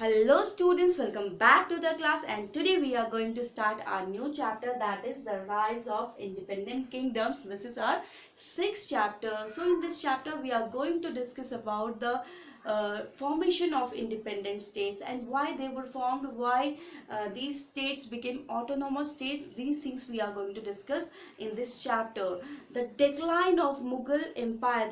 Hello students, welcome back to the class, and today we are going to start our new chapter, that is the rise of independent kingdoms. This is our sixth chapter. So in this chapter we are going to discuss about the formation of independent states and why they were formed, why these states became autonomous states. These things we are going to discuss in this chapter. The decline of Mughal Empire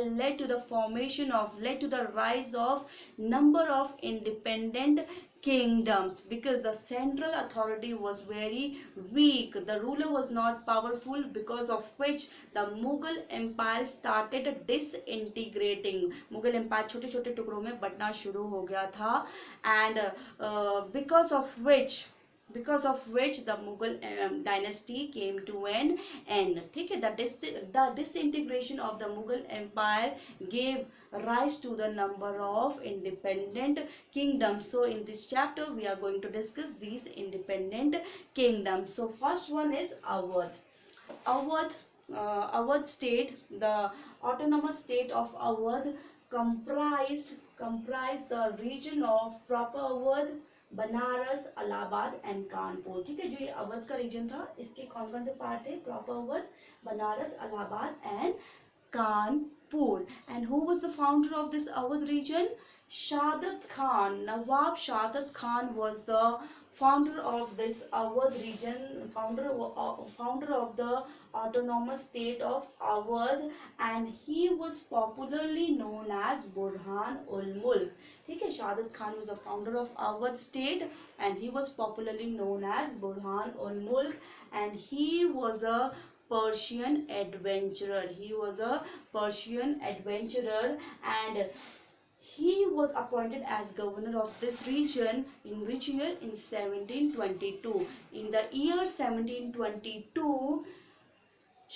led to the rise of number of independent kingdoms, because the central authority was very weak. The ruler was not powerful, because of which the Mughal Empire started disintegrating. Mughal Empire छोटे छोटे टुकड़ों में बंटना शुरू हो गया था, and because of which the Mughal dynasty came to an end. ठीक है, the disintegration of the Mughal Empire gave rise to the number of independent kingdoms. So in this chapter we are going to discuss these independent kingdoms. So first one is Awadh. Awadh state, the autonomous state of Awadh comprised the region of proper Awadh, Banaras, Allahabad and Kanpur. ठीक है, जो ये अवध का reason था, इसके कौन कौन से पार्ट थे? Proper Awadh, Banaras, Allahabad and Kanpur. And who was the founder of this Awadh region? Shadat Khan. Nawab Shadat Khan was the founder of this Awadh region, founder of the autonomous state of Awadh, and he was popularly known as Burhan ul Mulk. ठीक है, Shadat Khan was the founder of Awadh state and he was popularly known as Burhan ul Mulk, and he was a Persian adventurer. And he was appointed as governor of this region in which year? In 1722. In the year 1722,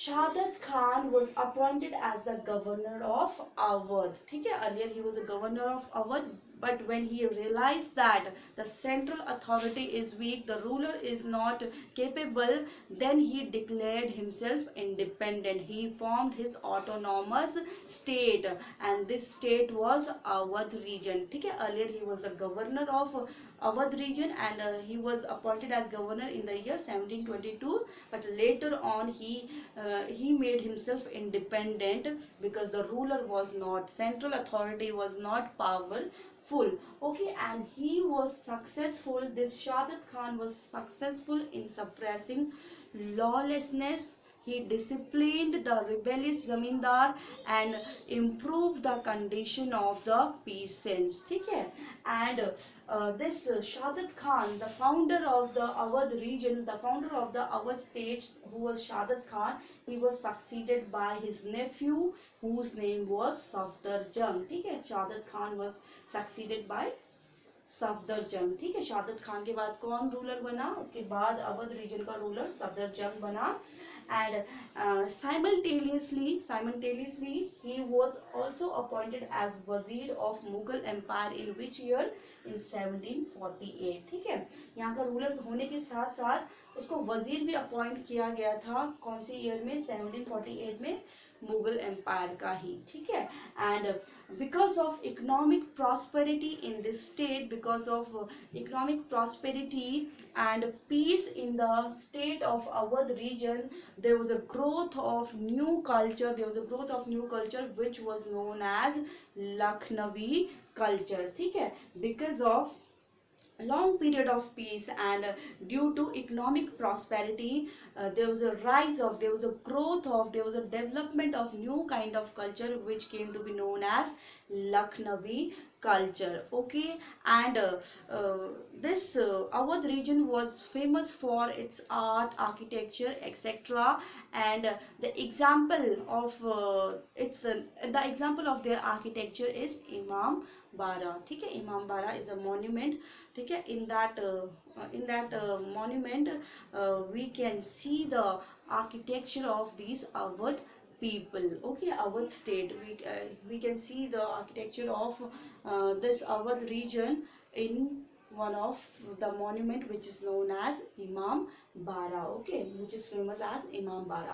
Shadat Khan was appointed as the governor of Awadh. ठीक है, earlier he was a governor of Awadh, but when he realized that the central authority is weak, the ruler is not capable, then he declared himself independent. He formed his autonomous state, and this state was Awadh region. ठीक है, earlier he was the governor of Awadh region, and he was appointed as governor in the year 1722, but later on he made himself independent because the ruler was not, central authority was not powerful. Okay, and he was successful, this Shadat Khan was successful in suppressing lawlessness. He disciplined the rebellious zamindar and improved the condition of the peasants. ठीक है, and this Shadat Khan, the founder of the Awadh region, the founder of the Awadh state, who was Shadat Khan, he was succeeded by his nephew, whose name was Safdarjung. ठीक है, Shadat Khan was succeeded by Safdarjung. ठीक है, शादत खान के बाद कौन ruler बना? उसके बाद अवध रीजन का रूलर सफदरजंग बना. And simultaneously he was also appointed as wazir of Mughal Empire in which year? In 1748. ठीक है, यहाँ का रूलर होने के साथ साथ उसको वजीर भी अपॉइंट किया गया था. कौन सी ईयर में? 1748 में, मुगल एम्पायर का ही. ठीक है, and because of economic prosperity in this state, because of economic prosperity and peace in the state of Awadh region, there was a growth of new culture, which was known as Lucknowi culture. ठीक है, because of long period of peace and due to economic prosperity, there was a development of new kind of culture which came to be known as Lucknowi culture. Okay, and this Awadh region was famous for its art, architecture, etc. and the example of their architecture is Imam Bara. ठीक है, Imam Bara is a monument. ठीक है, in that monument we can see the architecture of these Awadh people. Okay, Awadh state, we can see the architecture of this Awadh region in one of the monument which is known as Imam Bara. Okay, which is famous as Imam Bara.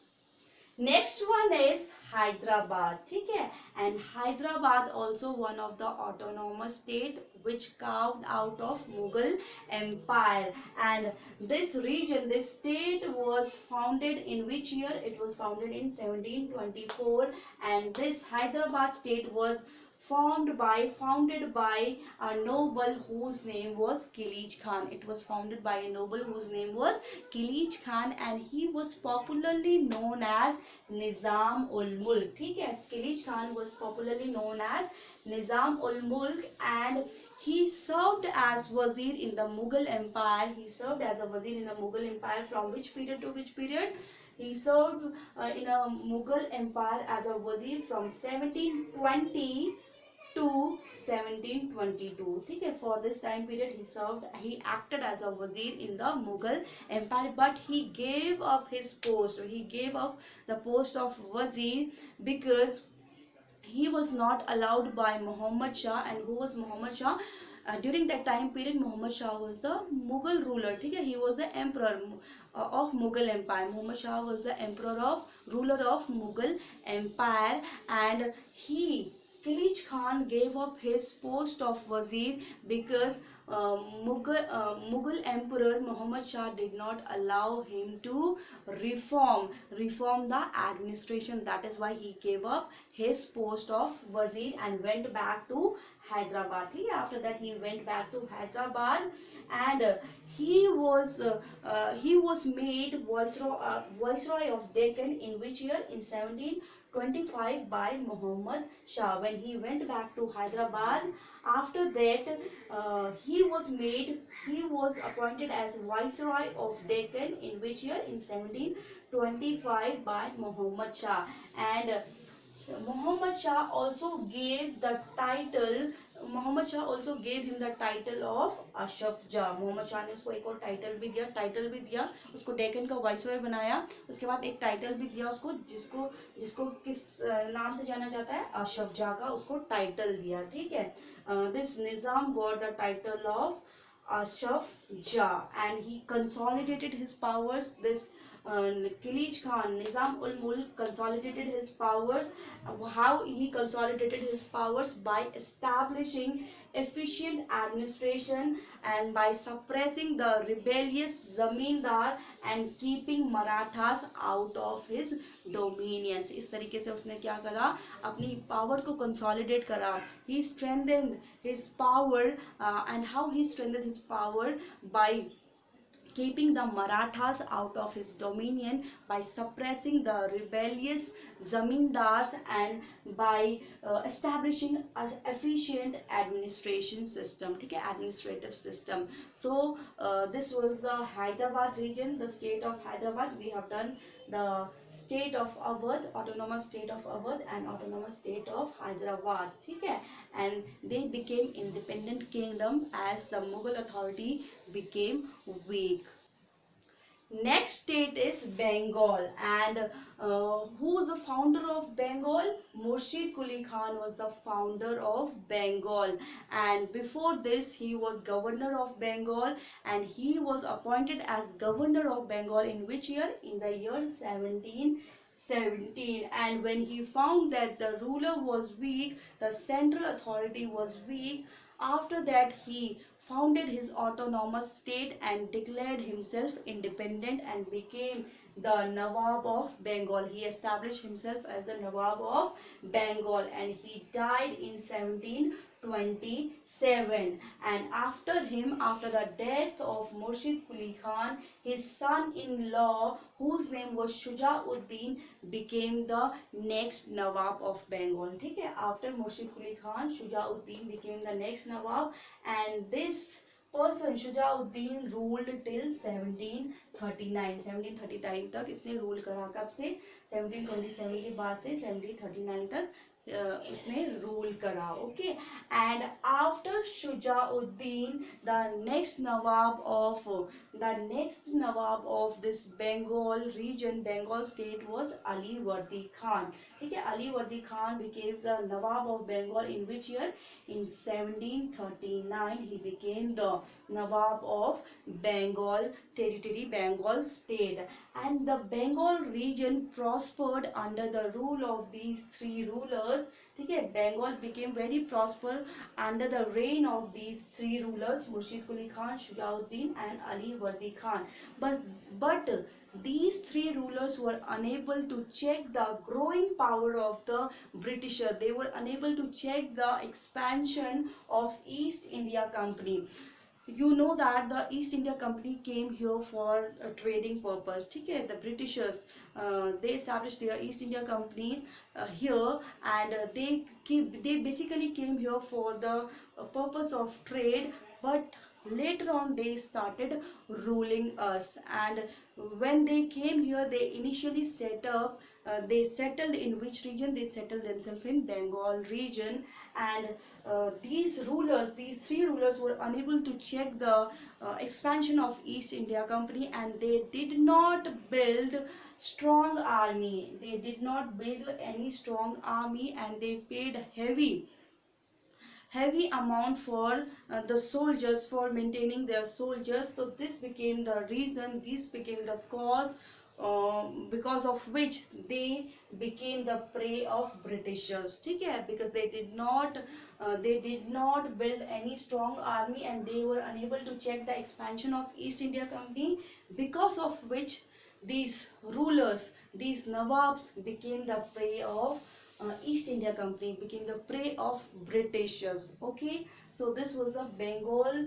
Next one is Hyderabad, ठीक है. And Hyderabad also one of the autonomous state which carved out of Mughal Empire. And this region, this state was founded in which year? It was founded in 1724. And this Hyderabad state was founded by a noble whose name was Khilji Khan. It was founded by a noble whose name was Khilji Khan, and he was popularly known as Nizam ul Mulk. ठीक है, Khilji Khan was popularly known as Nizam ul Mulk, and he served as wazir in the Mughal Empire. He served as a wazir in the Mughal Empire from which period to which period? He served in a Mughal Empire as a wazir from 1720 to 1722. ठीक है, for this time period he acted as a wazir in the Mughal Empire, but he gave up his post. He gave up the post of wazir because he was not allowed by Muhammad Shah. And who was Muhammad Shah? During that time period, Muhammad Shah was the Mughal ruler. ठीक है, he was the emperor of Mughal Empire. Muhammad Shah was the ruler of Mughal Empire, and Khilji Khan gave up his post of wazir because Mughal Emperor Muhammad Shah did not allow him to reform the administration. That is why he gave up his post of wazir and went back to Hyderabad. After that, he went back to Hyderabad, and he was made viceroy of Deccan in which year? In 1725 by Muhammad Shah. When he went back to Hyderabad, after that he was appointed as viceroy of Deccan in which year? In 1725 by Muhammad Shah. And Muhammad Shah also gave him the title of Ashraf Jah. Muhammad Shah ने उसको एक और title भी दिया, उसको डेक्कन का viceroy बनाया. उसके बाद एक टाइटल भी दिया उसको, जिसको किस नाम से जाना जाता है? अशरफ जा का उसको टाइटल दिया. ठीक है, this Nizam got the title of Ashraf Jah, and he consolidated his powers. This Khilji Khan, Nizam ul Mulk, consolidated his powers. How he consolidated his powers? By establishing efficient administration and by suppressing the rebellious zamindar and keeping Marathas out of his dominions. इस तरीके से उसने क्या करा? अपनी power को consolidate करा. He strengthened his power, and how he strengthened his power? By keeping the Marathas out of his dominion, by suppressing the rebellious zamindars, and by establishing an efficient administration system. ठीक है, administrative system. So this was the Hyderabad region, the state of Hyderabad. We have done the state of Awadh, autonomous state of Awadh, and autonomous state of Hyderabad. ठीक है, and they became independent kingdom as the Mughal authority became weak. Next state is Bengal, and who was the founder of Bengal? Murshid Quli Khan was the founder of Bengal, and before this he was governor of Bengal, and he was appointed as governor of Bengal in which year? In the year 1717. And when he found that the ruler was weak, the central authority was weak, after that he founded his autonomous state and declared himself independent and became the Nawab of Bengal. He established himself as the Nawab of Bengal, and he died in 1727. And after him, after the death of Murshid Quli Khan, his son-in-law, whose name was Shujauddin, became the next Nawab of Bengal. ठीक है, after Murshid Quli Khan, Shujauddin became the next Nawab, and this person Shujauddin ruled till 1739. 1739 तक इसने rule करा. कब से? 1727 के बाद से 1739 तक उसने रूल करा. Okay. And after Shujauddin the next nawab of this Bengal region, Bengal state was Ali Wardi Khan. ठीक है, Ali Wardi Khan became the Nawab of Bengal in which year? In 1739 he became the Nawab of Bengal territory, Bengal state, and the Bengal region prospered under the rule of these three rulers. ठीक है, Bengal became very prosper under the reign of these three rulers, Murshid Quli Khan, Shujaudin and Ali Wardi Khan. But these three rulers were unable to check the growing power of the Britisher. They were unable to check the expansion of East India Company. You know that the East India Company came here for a trading purpose. ठीक है, the Britishers they established their East India Company here, and they basically came here for the purpose of trade, but later on they started ruling us. And when they came here, they initially they settled in which region? They settled themselves in Bengal region. And these three rulers were unable to check the expansion of East India Company, and they did not build strong army. They did not build any strong army, and they paid heavy amount for the soldiers, for maintaining their soldiers. So this became the reason, this became the cause because of which they became the prey of Britishers. ठीक है, because they did not build any strong army, and they were unable to check the expansion of East India Company, because of which these rulers, these Nawabs, became the prey of East India Company, became the prey of Britishers. Okay, so this was the Bengal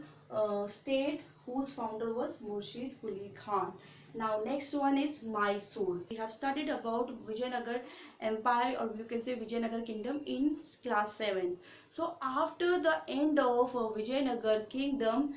state, whose founder was Murshid Quli Khan. Now next one is Mysore. We have studied about Vijayanagar Empire, or you can say Vijayanagar Kingdom, in class 7. So after the end of Vijayanagar Kingdom,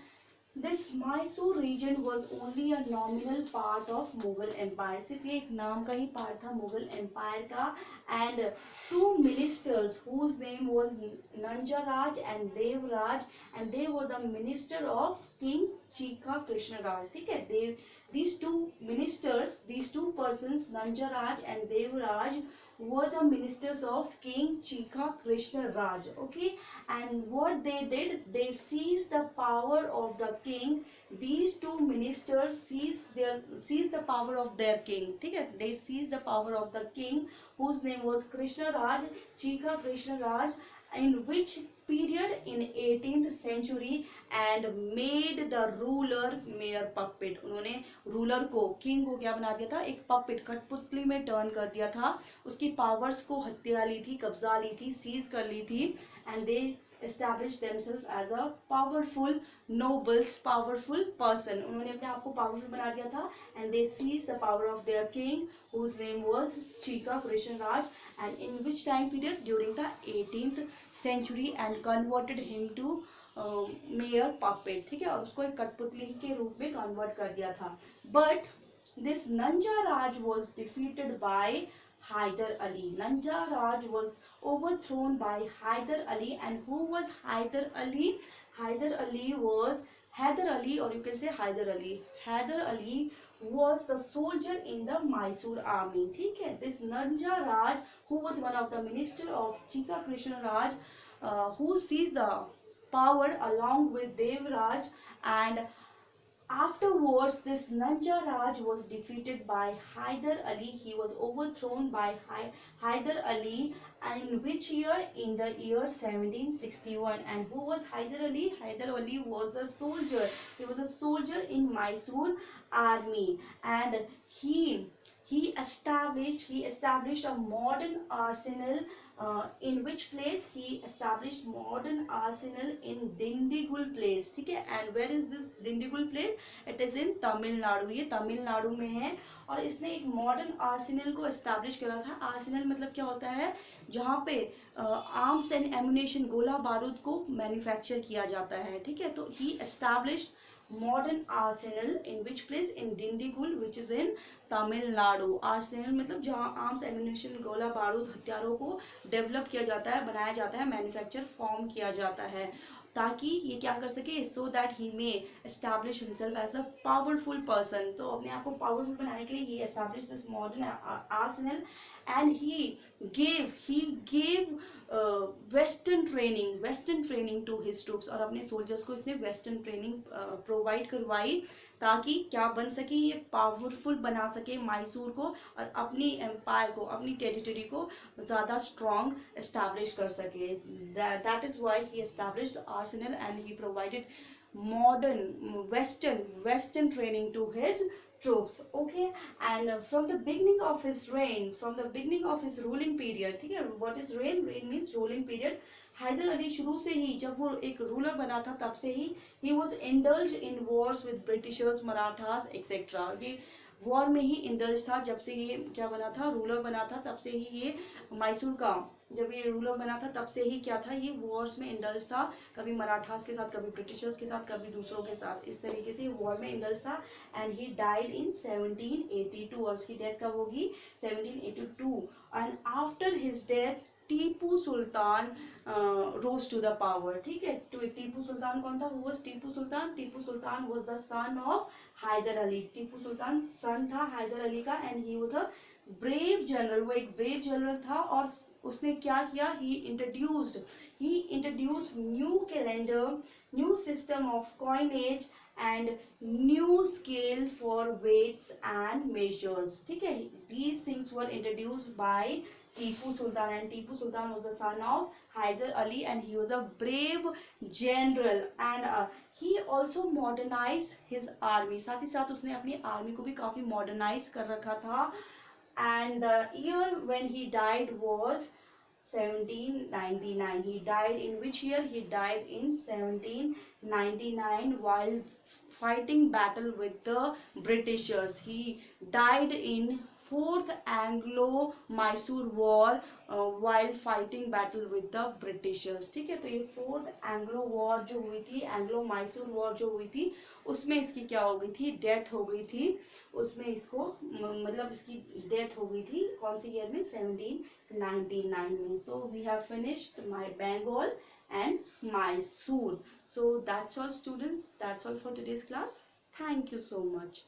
this Mysore region was only a nominal part of Mughal Empire. सिर्फ ये एक नाम का ही part था Mughal Empire का. And two ministers whose name was Nanja Raj and Dev Raj, and they were the minister of King Chika Krishna Raj. ठीक है, these two ministers, these two persons, Nanja Raj and Dev Raj, were the ministers of King Chika Krishna Raj. Okay, and what they did, they seized the power of the king. These two ministers seized the power of their king. ठीक है, they seized the power of the king, whose name was Krishna Raj, Chika Krishna Raj, in which period? In 18th century, and made the ruler mere puppet. उन्होंने ruler को, king को क्या बना दिया था? एक पपेट, कठपुतली में टर्न कर दिया था. उसकी पावर्स को हत्या ली थी, कब्जा ली थी, सीज कर ली थी. And they established themselves as a powerful nobles, powerful person. उन्होंने अपने आप को पावरफुल बना दिया था. And they seized the power of their king, whose name was Chika Krishna Raj, and in which time period? During the 18th century, and converted him to mere puppet. ठीक है, और उसको एक कठपुतली के रूप में कन्वर्ट कर दिया था. But this Nanja Raj was defeated by Hyder Ali. Nanja Raj was overthrown by Hyder Ali. And who was Hyder Ali? Hyder Ali, or you can say Hyder Ali. Hyder Ali was the soldier in the Mysore army. ठीक है, this Nanja Raj, who was one of the minister of Chika Krishna Raj, who seized the power along with Dev Raj, and afterwards this Nanja Raj was defeated by Hyder Ali. He was overthrown by Hyder Ali. In which year? In the year 1761. And who was Hyder Ali? Hyder Ali was a soldier. He was a soldier in Mysore army, and he established a modern arsenal. In which place? He established modern arsenal in Dindigul place. ठीक है, and where is this Dindigul place? It is in Tamil Nadu. ये तमिलनाडु में है. और इसने एक modern Arsenal को establish करा था. आर्सेनल मतलब क्या होता है? जहाँ पे आर्म्स एंड एमुनेशन, गोला बारूद को मैन्युफैक्चर किया जाता है. ठीक है, तो ही established modern arsenal in which place? In Dindigul, which is in Tamil Nadu. Arsenal मतलब जहाँ आर्म्स एम्यूनिशन गोला बारूद हथियारों को डेवलप किया जाता है, बनाया जाता है, मैन्युफैक्चर फॉर्म किया जाता है, ताकि ये क्या कर सके, so that he may establish himself as a powerful person. तो अपने आप को पावरफुल बनाने के लिए he establish this modern arsenal and he gave western training to his troops. और अपने सोल्जर्स को इसने वेस्टर्न ट्रेनिंग प्रोवाइड करवाई, ताकि क्या बन सके, ये पावरफुल बना सके मैसूर को, और अपनी एम्पायर को, अपनी टेरिटरी को ज़्यादा स्ट्रॉन्ग एस्टैब्लिश कर सके। That is why he established Arsenal and he provided modern western training to his troops. Okay, and from the beginning of his ruling period, ठीक है, what is reign means ruling period। Haider Ali शुरू से ही, जब वो एक ruler बना था, तब से ही he was indulged in wars with Britishers, Marathas etc। ये वॉर में ही इंडल्ज था, जब से ये क्या बना था, रूलर बना था, तब से ही ये मैसूर का जब ये रूलर बना था, तब से ही क्या था, ये वॉर्स में इंडल्ज था, कभी मराठास के साथ, कभी ब्रिटिशर्स के साथ, कभी दूसरों के साथ, इस तरीके से वॉर में इंडल्ज था। एंड ही डाइड इन 1782, और उसकी डेथ कब होगी, 1782। And after his death Tipu Sultan rose to the power. ठीक है, टीपू सुल्तान कौन था, Tipu Sultan was the son of Hyder Ali. Tipu Sultan son था हैदर अली का, and he was a brave general. वो एक ब्रेव जनरल था, और उसने क्या किया, he introduced new calendar, new system of coinage and new scale for weights and measures. ठीक है, these things were introduced by Tipu Sultan, and Tipu Sultan was the son of Hyder Ali, and he was a brave general, and he also modernized his army। साथ ही साथ उसने अपनी army को भी काफी modernise कर रखा था। and the year when he died was 1799। he died in which year, he died in 1799 while fighting battle with the Britishers। he died in fourth Anglo-Mysore war while fighting battle with the Britishers। ठीक है, तो ये fourth Anglo war जो हुई थी, Anglo Mysore war जो हुई थी, उसमें इसकी क्या हो गई थी, डेथ हो गई थी। उसमें इसको मतलब इसकी डेथ हो गई थी कौन सी ईयर में, 1799 में। So we have finished my Bengal and Mysore। So that's all students, that's all for today's class। Thank you so much।